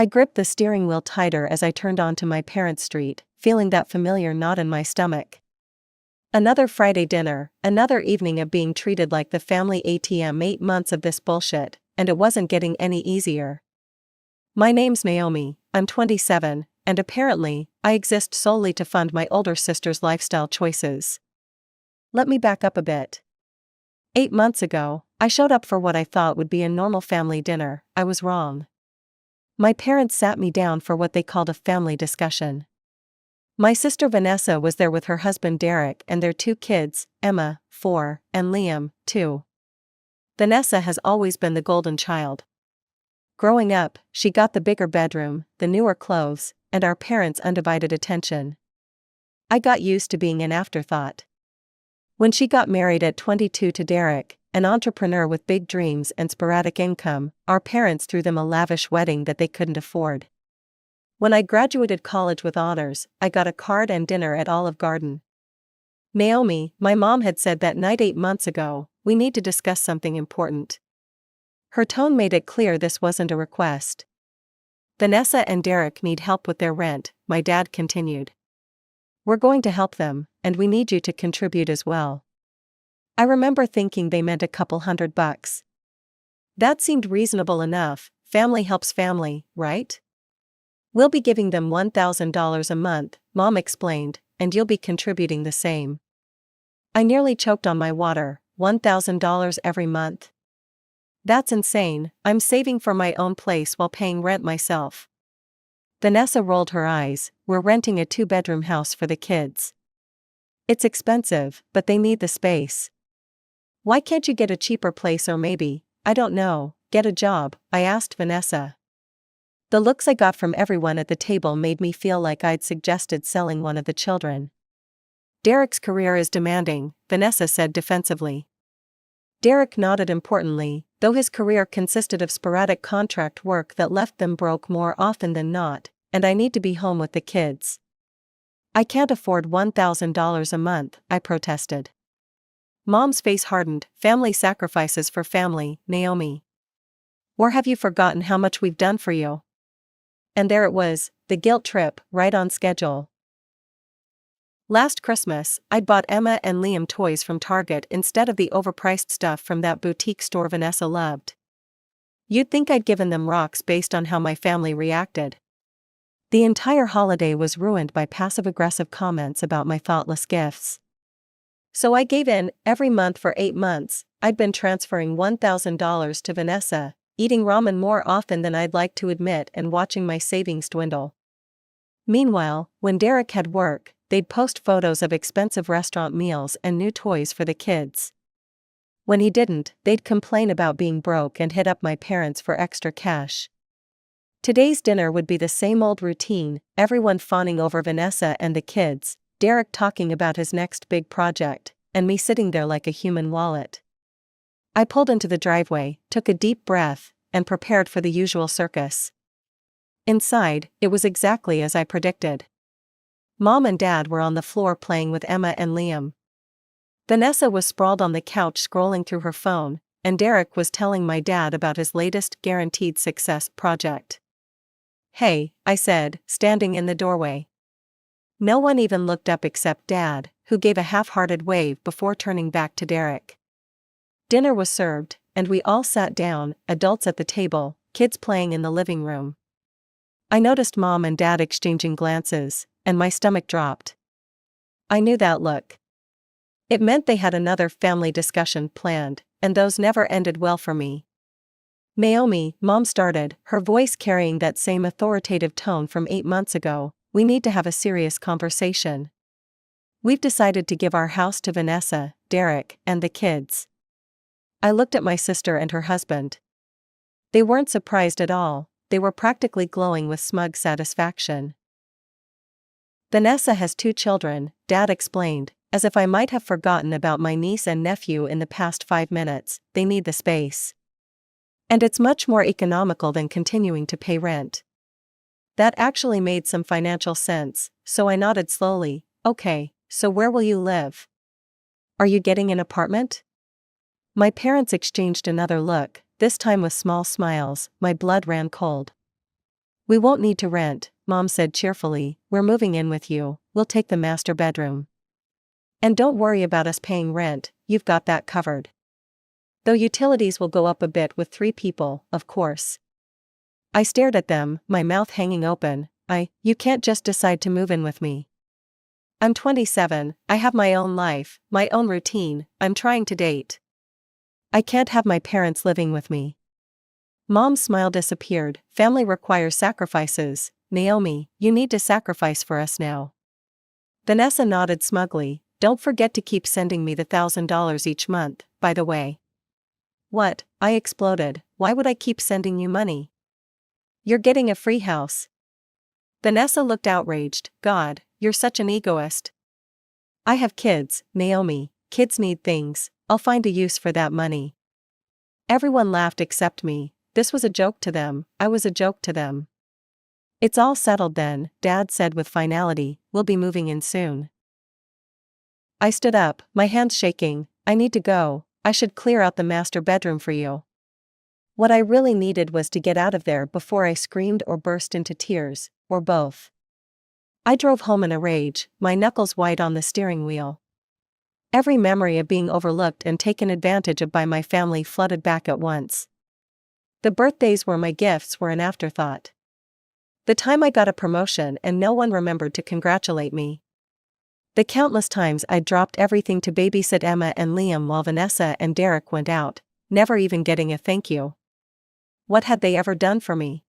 I gripped the steering wheel tighter as I turned onto my parents' street, feeling that familiar knot in my stomach. Another Friday dinner, another evening of being treated like the family ATM. 8 months of this bullshit, and it wasn't getting any easier. My name's Naomi, I'm 27, and apparently, I exist solely to fund my older sister's lifestyle choices. Let me back up a bit. 8 months ago, I showed up for what I thought would be a normal family dinner. I was wrong. My parents sat me down for what they called a family discussion. My sister Vanessa was there with her husband Derek and their 2 kids, Emma, 4, and Liam, 2. Vanessa has always been the golden child. Growing up, she got the bigger bedroom, the newer clothes, and our parents' undivided attention. I got used to being an afterthought. When she got married at 22 to Derek, an entrepreneur with big dreams and sporadic income, our parents threw them a lavish wedding that they couldn't afford. When I graduated college with honors, I got a card and dinner at Olive Garden. Naomi, my mom had said that night 8 months ago, we need to discuss something important. Her tone made it clear this wasn't a request. Vanessa and Derek need help with their rent, my dad continued. We're going to help them, and we need you to contribute as well. I remember thinking they meant a couple $100. That seemed reasonable enough. Family helps family, right? We'll be giving them $1,000 a month, Mom explained, and you'll be contributing the same. I nearly choked on my water. $1,000 every month? That's insane. I'm saving for my own place while paying rent myself. Vanessa rolled her eyes. We're renting a 2-bedroom house for the kids. It's expensive, but they need the space. Why can't you get a cheaper place or maybe, I don't know, get a job? I asked Vanessa. The looks I got from everyone at the table made me feel like I'd suggested selling one of the children. Derek's career is demanding, Vanessa said defensively. Derek nodded importantly, though his career consisted of sporadic contract work that left them broke more often than not, and I need to be home with the kids. I can't afford $1,000 a month, I protested. Mom's face hardened. Family sacrifices for family, Naomi. Or have you forgotten how much we've done for you? And there it was, the guilt trip, right on schedule. Last Christmas, I'd bought Emma and Liam toys from Target instead of the overpriced stuff from that boutique store Vanessa loved. You'd think I'd given them rocks based on how my family reacted. The entire holiday was ruined by passive-aggressive comments about my thoughtless gifts. So I gave in. Every month for 8 months, I'd been transferring $1,000 to Vanessa, eating ramen more often than I'd like to admit and watching my savings dwindle. Meanwhile, when Derek had work, they'd post photos of expensive restaurant meals and new toys for the kids. When he didn't, they'd complain about being broke and hit up my parents for extra cash. Today's dinner would be the same old routine, everyone fawning over Vanessa and the kids, Derek talking about his next big project, and me sitting there like a human wallet. I pulled into the driveway, took a deep breath, and prepared for the usual circus. Inside, it was exactly as I predicted. Mom and Dad were on the floor playing with Emma and Liam. Vanessa was sprawled on the couch scrolling through her phone, and Derek was telling my dad about his latest guaranteed success project. Hey, I said, standing in the doorway. No one even looked up except Dad, who gave a half-hearted wave before turning back to Derek. Dinner was served, and we all sat down, adults at the table, kids playing in the living room. I noticed Mom and Dad exchanging glances, and my stomach dropped. I knew that look. It meant they had another family discussion planned, and those never ended well for me. Naomi, Mom started, her voice carrying that same authoritative tone from 8 months ago, we need to have a serious conversation. We've decided to give our house to Vanessa, Derek, and the kids. I looked at my sister and her husband. They weren't surprised at all, they were practically glowing with smug satisfaction. Vanessa has 2 children, Dad explained, as if I might have forgotten about my niece and nephew in the past 5 minutes. They need the space. And it's much more economical than continuing to pay rent. That actually made some financial sense, so I nodded slowly. Okay, so where will you live? Are you getting an apartment? My parents exchanged another look, this time with small smiles. My blood ran cold. We won't need to rent, Mom said cheerfully. We're moving in with you, we'll take the master bedroom. And don't worry about us paying rent, you've got that covered. Though utilities will go up a bit with 3 people, of course. I stared at them, my mouth hanging open. You can't just decide to move in with me. I'm 27, I have my own life, my own routine, I'm trying to date. I can't have my parents living with me. Mom's smile disappeared. Family requires sacrifices. Naomi, you need to sacrifice for us now. Vanessa nodded smugly. Don't forget to keep sending me the $1,000 each month, by the way. What? I exploded. Why would I keep sending you money? You're getting a free house. Vanessa looked outraged. God, you're such an egoist. I have kids, Naomi. Kids need things. I'll find a use for that money. Everyone laughed except me. This was a joke to them. I was a joke to them. It's all settled then, Dad said with finality. We'll be moving in soon. I stood up, my hands shaking. I need to go. I should clear out the master bedroom for you. What I really needed was to get out of there before I screamed or burst into tears, or both. I drove home in a rage, my knuckles white on the steering wheel. Every memory of being overlooked and taken advantage of by my family flooded back at once. The birthdays where my gifts were an afterthought. The time I got a promotion and no one remembered to congratulate me. The countless times I dropped everything to babysit Emma and Liam while Vanessa and Derek went out, never even getting a thank you. What had they ever done for me?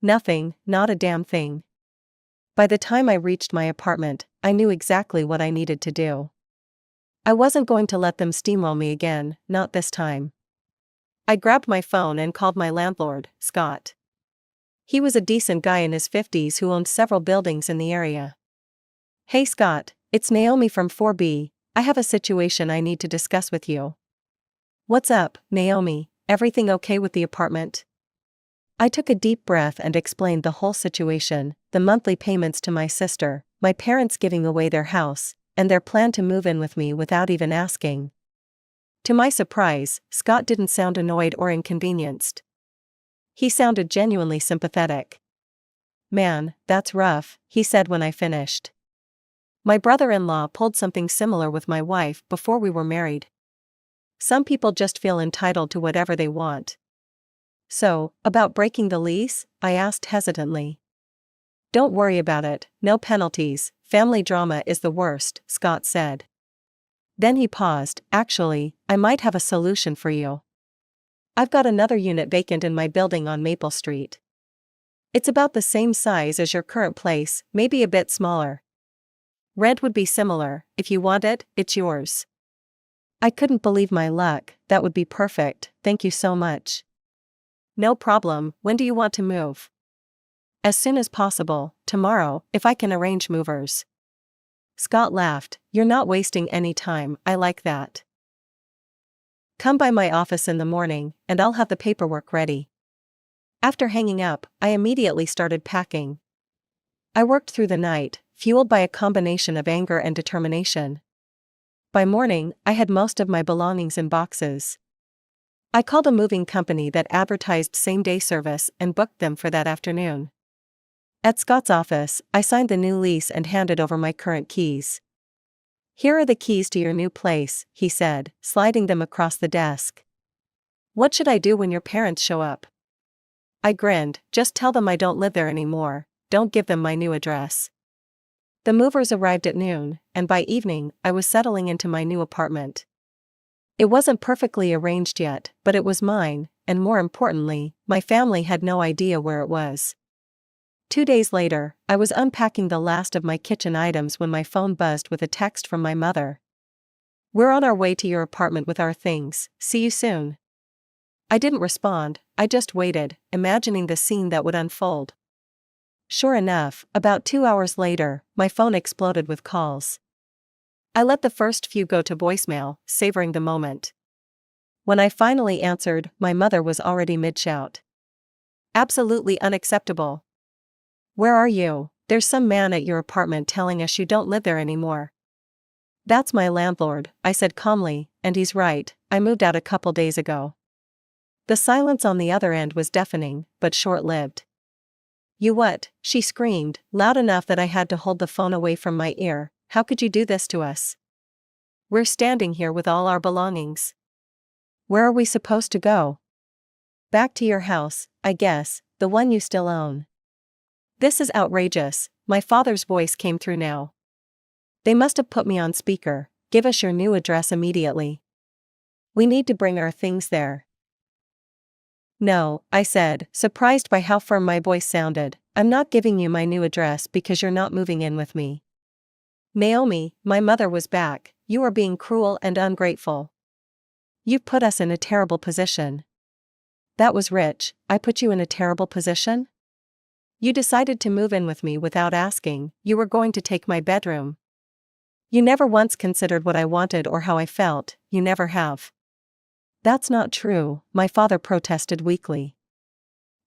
Nothing, not a damn thing. By the time I reached my apartment, I knew exactly what I needed to do. I wasn't going to let them steamroll me again, not this time. I grabbed my phone and called my landlord, Scott. He was a decent guy in his 50s who owned several buildings in the area. Hey Scott, it's Naomi from 4B, I have a situation I need to discuss with you. What's up, Naomi, everything okay with the apartment? I took a deep breath and explained the whole situation, the monthly payments to my sister, my parents giving away their house, and their plan to move in with me without even asking. To my surprise, Scott didn't sound annoyed or inconvenienced. He sounded genuinely sympathetic. Man, that's rough, he said when I finished. My brother-in-law pulled something similar with my wife before we were married. Some people just feel entitled to whatever they want. So, about breaking the lease? I asked hesitantly. Don't worry about it, no penalties, family drama is the worst, Scott said. Then he paused. Actually, I might have a solution for you. I've got another unit vacant in my building on Maple Street. It's about the same size as your current place, maybe a bit smaller. Rent would be similar. If you want it, it's yours. I couldn't believe my luck. That would be perfect, thank you so much. No problem, when do you want to move? As soon as possible, tomorrow, if I can arrange movers. Scott laughed. You're not wasting any time, I like that. Come by my office in the morning, and I'll have the paperwork ready. After hanging up, I immediately started packing. I worked through the night, fueled by a combination of anger and determination. By morning, I had most of my belongings in boxes. I called a moving company that advertised same-day service and booked them for that afternoon. At Scott's office, I signed the new lease and handed over my current keys. Here are the keys to your new place, he said, sliding them across the desk. What should I do when your parents show up? I grinned. Just tell them I don't live there anymore, don't give them my new address. The movers arrived at noon, and by evening, I was settling into my new apartment. It wasn't perfectly arranged yet, but it was mine, and more importantly, my family had no idea where it was. 2 days later, I was unpacking the last of my kitchen items when my phone buzzed with a text from my mother. We're on our way to your apartment with our things, see you soon. I didn't respond, I just waited, imagining the scene that would unfold. Sure enough, about 2 hours later, my phone exploded with calls. I let the first few go to voicemail, savoring the moment. When I finally answered, my mother was already mid-shout. Absolutely unacceptable. Where are you? There's some man at your apartment telling us you don't live there anymore. That's my landlord, I said calmly, and he's right, I moved out a couple days ago. The silence on the other end was deafening, but short-lived. You what? She screamed, loud enough that I had to hold the phone away from my ear. How could you do this to us? We're standing here with all our belongings. Where are we supposed to go? Back to your house, I guess, the one you still own. This is outrageous, my father's voice came through now. They must have put me on speaker. Give us your new address immediately. We need to bring our things there. No, I said, surprised by how firm my voice sounded. I'm not giving you my new address because you're not moving in with me. Naomi, my mother was back. You are being cruel and ungrateful. You've put us in a terrible position. That was rich. I put you in a terrible position? You decided to move in with me without asking. You were going to take my bedroom. You never once considered what I wanted or how I felt. You never have. That's not true, my father protested weakly.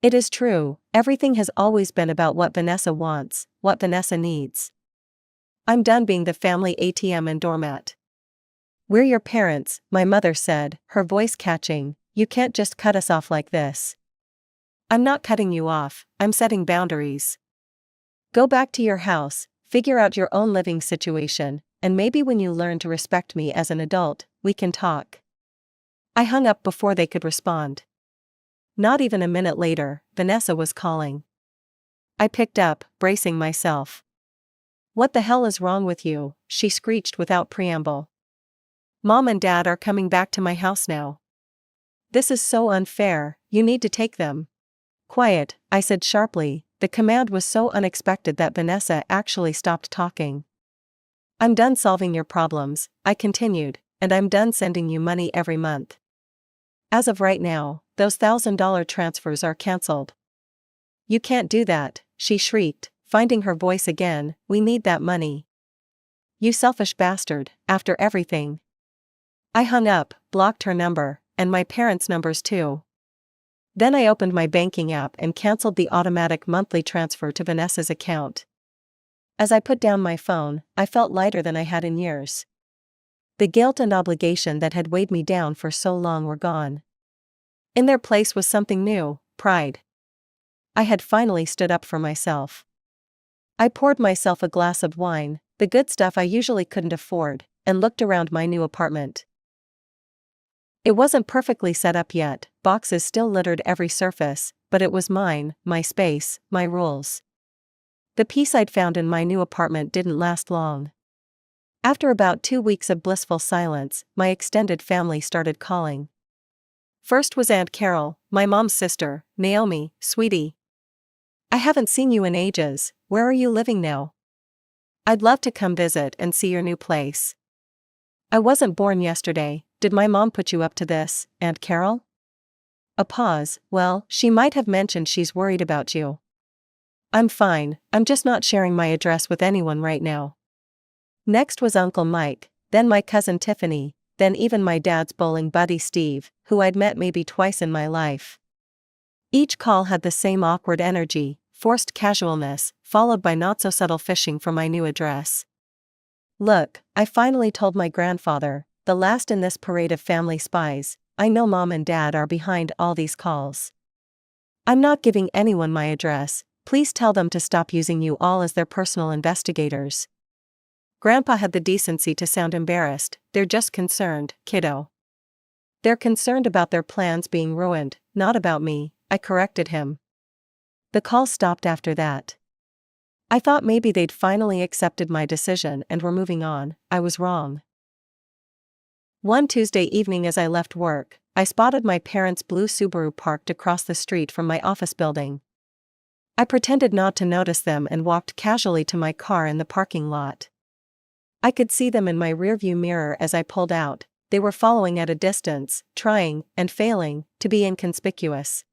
It is true, everything has always been about what Vanessa wants, what Vanessa needs. I'm done being the family ATM and doormat. We're your parents, my mother said, her voice catching. You can't just cut us off like this. I'm not cutting you off, I'm setting boundaries. Go back to your house, figure out your own living situation, and maybe when you learn to respect me as an adult, we can talk. I hung up before they could respond. Not even a minute later, Vanessa was calling. I picked up, bracing myself. What the hell is wrong with you? She screeched without preamble. Mom and Dad are coming back to my house now. This is so unfair, you need to take them. Quiet, I said sharply. The command was so unexpected that Vanessa actually stopped talking. I'm done solving your problems, I continued, and I'm done sending you money every month. As of right now, those $1,000 transfers are cancelled. You can't do that, she shrieked, finding her voice again. We need that money. You selfish bastard, after everything. I hung up, blocked her number, and my parents' numbers too. Then I opened my banking app and cancelled the automatic monthly transfer to Vanessa's account. As I put down my phone, I felt lighter than I had in years. The guilt and obligation that had weighed me down for so long were gone. In their place was something new, pride. I had finally stood up for myself. I poured myself a glass of wine, the good stuff I usually couldn't afford, and looked around my new apartment. It wasn't perfectly set up yet, boxes still littered every surface, but it was mine, my space, my rules. The peace I'd found in my new apartment didn't last long. After about 2 weeks of blissful silence, my extended family started calling. First was Aunt Carol, my mom's sister. Naomi, sweetie. I haven't seen you in ages, where are you living now? I'd love to come visit and see your new place. I wasn't born yesterday. Did my mom put you up to this, Aunt Carol? A pause. Well, she might have mentioned she's worried about you. I'm fine, I'm just not sharing my address with anyone right now. Next was Uncle Mike, then my cousin Tiffany, then even my dad's bowling buddy Steve, who I'd met maybe twice in my life. Each call had the same awkward energy, forced casualness, followed by not-so-subtle fishing for my new address. Look, I finally told my grandfather, the last in this parade of family spies, I know Mom and Dad are behind all these calls. I'm not giving anyone my address, please tell them to stop using you all as their personal investigators. Grandpa had the decency to sound embarrassed. They're just concerned, kiddo. They're concerned about their plans being ruined, not about me, I corrected him. The call stopped after that. I thought maybe they'd finally accepted my decision and were moving on. I was wrong. One Tuesday evening as I left work, I spotted my parents' blue Subaru parked across the street from my office building. I pretended not to notice them and walked casually to my car in the parking lot. I could see them in my rearview mirror as I pulled out. They were following at a distance, trying, and failing, to be inconspicuous.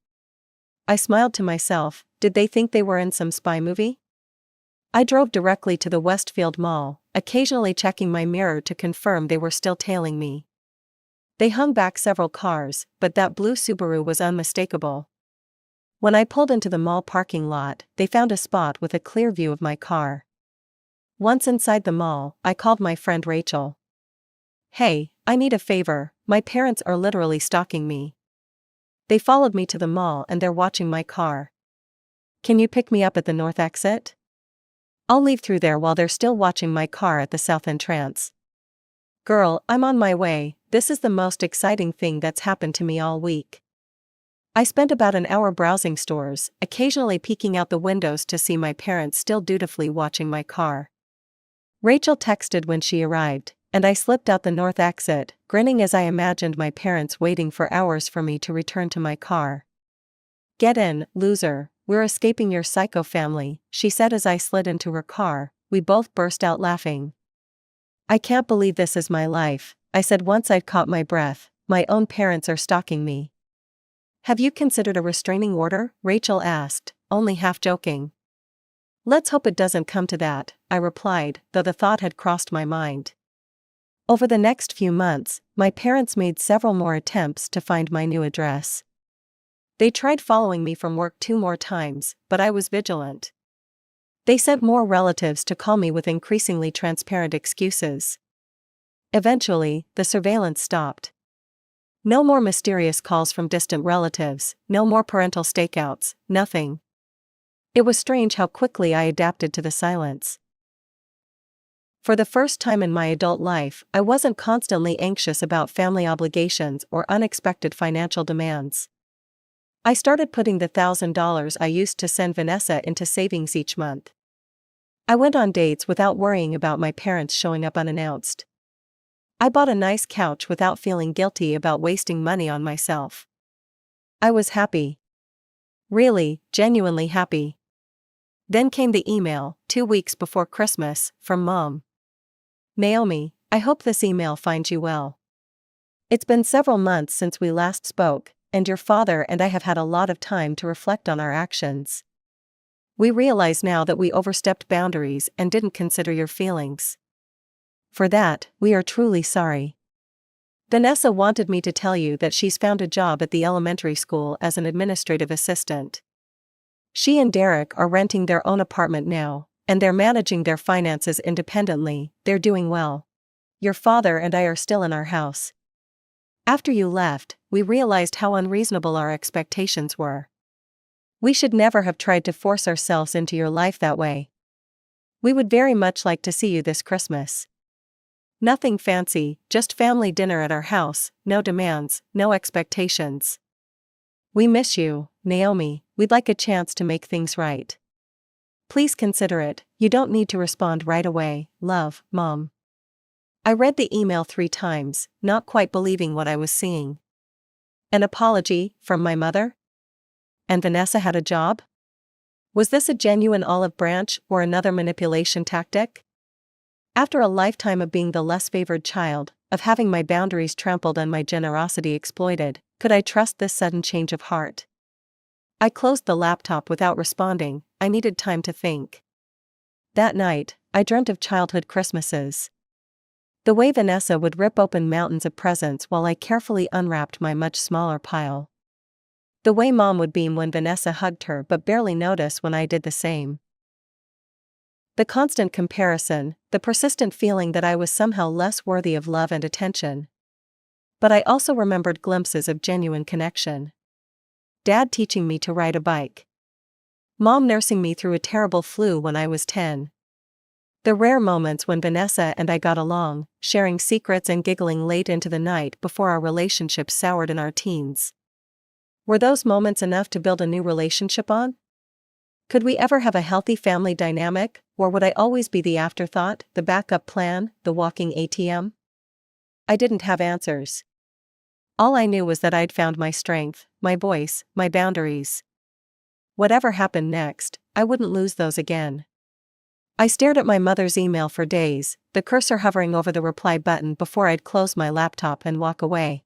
I smiled to myself. Did they think they were in some spy movie? I drove directly to the Westfield Mall, occasionally checking my mirror to confirm they were still tailing me. They hung back several cars, but that blue Subaru was unmistakable. When I pulled into the mall parking lot, they found a spot with a clear view of my car. Once inside the mall, I called my friend Rachel. Hey, I need a favor, my parents are literally stalking me. They followed me to the mall and they're watching my car. Can you pick me up at the north exit? I'll leave through there while they're still watching my car at the south entrance. Girl, I'm on my way. This is the most exciting thing that's happened to me all week. I spent about an hour browsing stores, occasionally peeking out the windows to see my parents still dutifully watching my car. Rachel texted when she arrived, and I slipped out the north exit, grinning as I imagined my parents waiting for hours for me to return to my car. Get in, loser, we're escaping your psycho family, she said as I slid into her car. We both burst out laughing. I can't believe this is my life, I said once I'd caught my breath. My own parents are stalking me. Have you considered a restraining order? Rachel asked, only half joking. Let's hope it doesn't come to that, I replied, though the thought had crossed my mind. Over the next few months, my parents made several more attempts to find my new address. They tried following me from work 2 more times, but I was vigilant. They sent more relatives to call me with increasingly transparent excuses. Eventually, the surveillance stopped. No more mysterious calls from distant relatives, no more parental stakeouts, nothing. It was strange how quickly I adapted to the silence. For the first time in my adult life, I wasn't constantly anxious about family obligations or unexpected financial demands. I started putting the $1,000 I used to send Vanessa into savings each month. I went on dates without worrying about my parents showing up unannounced. I bought a nice couch without feeling guilty about wasting money on myself. I was happy. Really, genuinely happy. Then came the email, 2 weeks before Christmas, from Mom. Naomi, I hope this email finds you well. It's been several months since we last spoke, and your father and I have had a lot of time to reflect on our actions. We realize now that we overstepped boundaries and didn't consider your feelings. For that, we are truly sorry. Vanessa wanted me to tell you that she's found a job at the elementary school as an administrative assistant. She and Derek are renting their own apartment now, and they're managing their finances independently. They're doing well. Your father and I are still in our house. After you left, we realized how unreasonable our expectations were. We should never have tried to force ourselves into your life that way. We would very much like to see you this Christmas. Nothing fancy, just family dinner at our house, no demands, no expectations. We miss you, Naomi, we'd like a chance to make things right. Please consider it, you don't need to respond right away, love, Mom. I read the email 3 times, not quite believing what I was seeing. An apology, from my mother? And Vanessa had a job? Was this a genuine olive branch or another manipulation tactic? After a lifetime of being the less favored child, of having my boundaries trampled and my generosity exploited, could I trust this sudden change of heart? I closed the laptop without responding. I needed time to think. That night, I dreamt of childhood Christmases. The way Vanessa would rip open mountains of presents while I carefully unwrapped my much smaller pile. The way Mom would beam when Vanessa hugged her but barely notice when I did the same. The constant comparison, the persistent feeling that I was somehow less worthy of love and attention. But I also remembered glimpses of genuine connection. Dad teaching me to ride a bike. Mom nursing me through a terrible flu when I was 10. The rare moments when Vanessa and I got along, sharing secrets and giggling late into the night before our relationship soured in our teens. Were those moments enough to build a new relationship on? Could we ever have a healthy family dynamic, or would I always be the afterthought, the backup plan, the walking ATM? I didn't have answers. All I knew was that I'd found my strength, my voice, my boundaries. Whatever happened next, I wouldn't lose those again. I stared at my mother's email for days, the cursor hovering over the reply button before I'd close my laptop and walk away.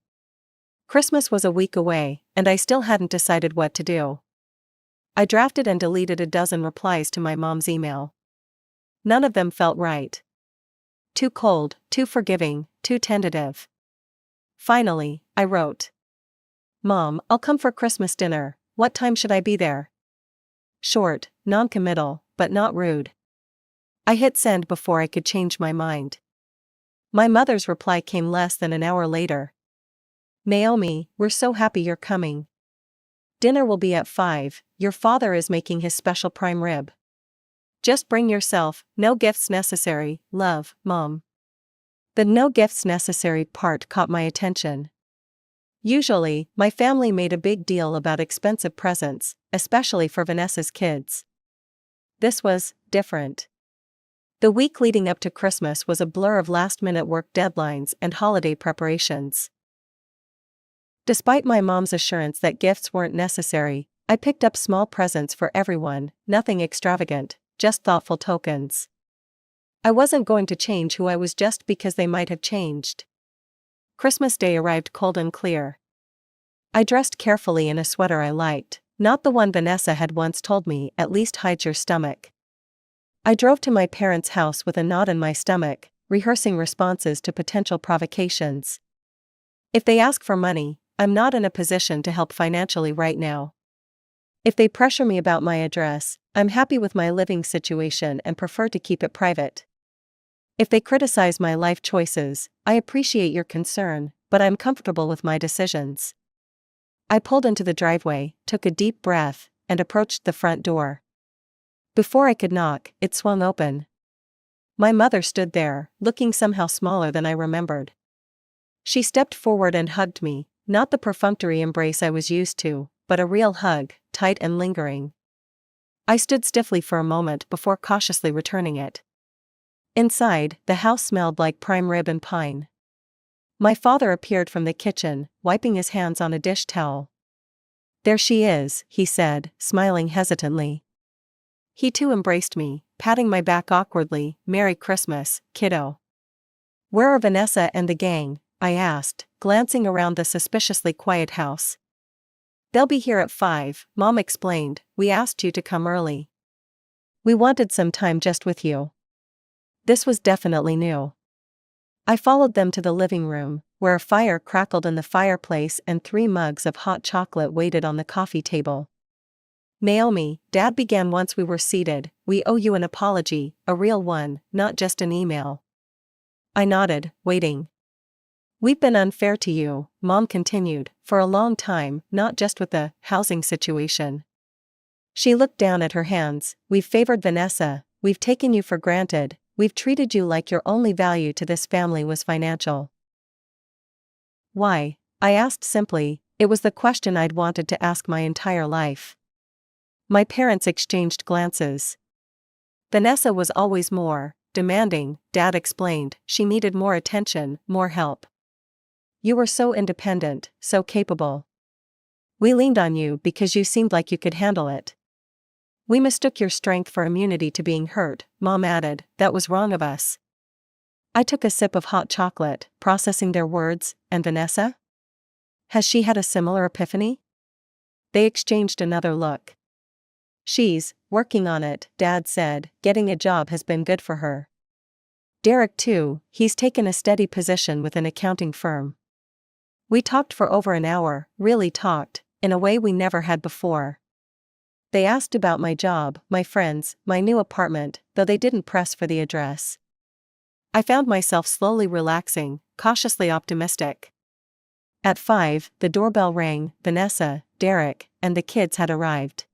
Christmas was a week away, and I still hadn't decided what to do. I drafted and deleted a dozen replies to my mom's email. None of them felt right. Too cold, too forgiving, too tentative. Finally, I wrote. Mom, I'll come for Christmas dinner. What time should I be there? Short, non-committal, but not rude. I hit send before I could change my mind. My mother's reply came less than an hour later. Naomi, we're so happy you're coming. Dinner will be at 5, your father is making his special prime rib. Just bring yourself, no gifts necessary, love, Mom. The no gifts necessary part caught my attention. Usually, my family made a big deal about expensive presents, especially for Vanessa's kids. This was different. The week leading up to Christmas was a blur of last-minute work deadlines and holiday preparations. Despite my mom's assurance that gifts weren't necessary, I picked up small presents for everyone, nothing extravagant, just thoughtful tokens. I wasn't going to change who I was just because they might have changed. Christmas Day arrived cold and clear. I dressed carefully in a sweater I liked, not the one Vanessa had once told me at least hides your stomach. I drove to my parents' house with a knot in my stomach, rehearsing responses to potential provocations. If they ask for money, I'm not in a position to help financially right now. If they pressure me about my address, I'm happy with my living situation and prefer to keep it private. If they criticize my life choices, I appreciate your concern, but I'm comfortable with my decisions. I pulled into the driveway, took a deep breath, and approached the front door. Before I could knock, it swung open. My mother stood there, looking somehow smaller than I remembered. She stepped forward and hugged me, not the perfunctory embrace I was used to, but a real hug, tight and lingering. I stood stiffly for a moment before cautiously returning it. Inside, the house smelled like prime rib and pine. My father appeared from the kitchen, wiping his hands on a dish towel. "There she is," he said, smiling hesitantly. He too embraced me, patting my back awkwardly. "Merry Christmas, kiddo." "Where are Vanessa and the gang?" I asked, glancing around the suspiciously quiet house. "They'll be here at 5, Mom explained. "We asked you to come early. We wanted some time just with you." This was definitely new. I followed them to the living room, where a fire crackled in the fireplace and 3 mugs of hot chocolate waited on the coffee table. "Naomi," Dad began once we were seated, "we owe you an apology, a real one, not just an email." I nodded, waiting. "We've been unfair to you," Mom continued, "for a long time, not just with the housing situation." She looked down at her hands. "We've favored Vanessa, we've taken you for granted, we've treated you like your only value to this family was financial." "Why?" I asked simply. It was the question I'd wanted to ask my entire life. My parents exchanged glances. "Vanessa was always more demanding," Dad explained. "She needed more attention, more help. You were so independent, so capable. We leaned on you because you seemed like you could handle it. We mistook your strength for immunity to being hurt," Mom added. "That was wrong of us." I took a sip of hot chocolate, processing their words. "And Vanessa? Has she had a similar epiphany?" They exchanged another look. "She's working on it," Dad said. "Getting a job has been good for her. Derek too, he's taken a steady position with an accounting firm." We talked for over an hour, really talked, in a way we never had before. They asked about my job, my friends, my new apartment, though they didn't press for the address. I found myself slowly relaxing, cautiously optimistic. At 5, the doorbell rang. Vanessa, Derek, and the kids had arrived.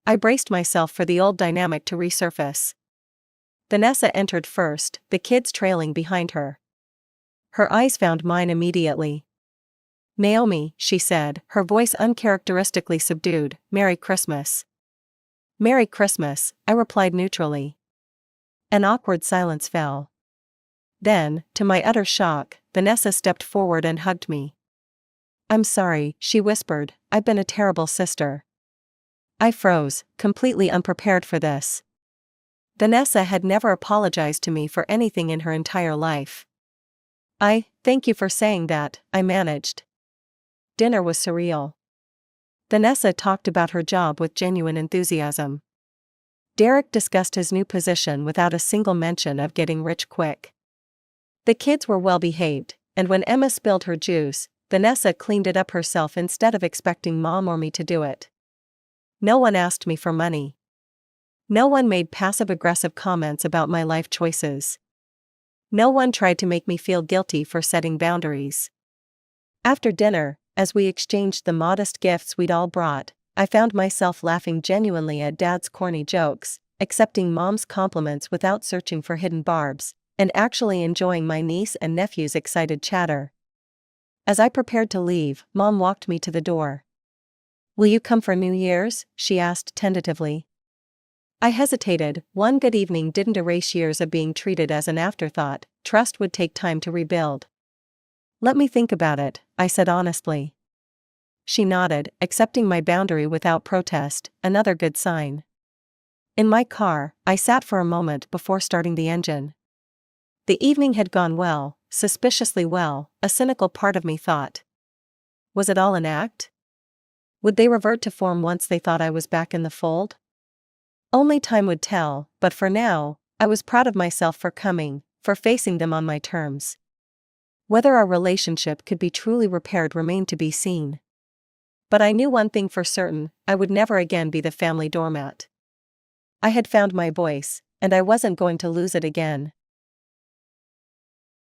I braced myself for the old dynamic to resurface. Vanessa entered first, the kids trailing behind her. Her eyes found mine immediately. "Naomi," she said, her voice uncharacteristically subdued. "Merry Christmas." "Merry Christmas," I replied neutrally. An awkward silence fell. Then, to my utter shock, Vanessa stepped forward and hugged me. "I'm sorry," she whispered, "I've been a terrible sister." I froze, completely unprepared for this. Vanessa had never apologized to me for anything in her entire life. "Thank you for saying that," I managed. Dinner was surreal. Vanessa talked about her job with genuine enthusiasm. Derek discussed his new position without a single mention of getting rich quick. The kids were well behaved, and when Emma spilled her juice, Vanessa cleaned it up herself instead of expecting Mom or me to do it. No one asked me for money. No one made passive-aggressive comments about my life choices. No one tried to make me feel guilty for setting boundaries. After dinner, as we exchanged the modest gifts we'd all brought, I found myself laughing genuinely at Dad's corny jokes, accepting Mom's compliments without searching for hidden barbs, and actually enjoying my niece and nephew's excited chatter. As I prepared to leave, Mom walked me to the door. "Will you come for New Year's?" she asked tentatively. I hesitated. One good evening didn't erase years of being treated as an afterthought. Trust would take time to rebuild. "Let me think about it," I said honestly. She nodded, accepting my boundary without protest, another good sign. In my car, I sat for a moment before starting the engine. The evening had gone well, suspiciously well, a cynical part of me thought. Was it all an act? Would they revert to form once they thought I was back in the fold? Only time would tell, but for now, I was proud of myself for coming, for facing them on my terms. Whether our relationship could be truly repaired remained to be seen. But I knew one thing for certain: I would never again be the family doormat. I had found my voice, and I wasn't going to lose it again.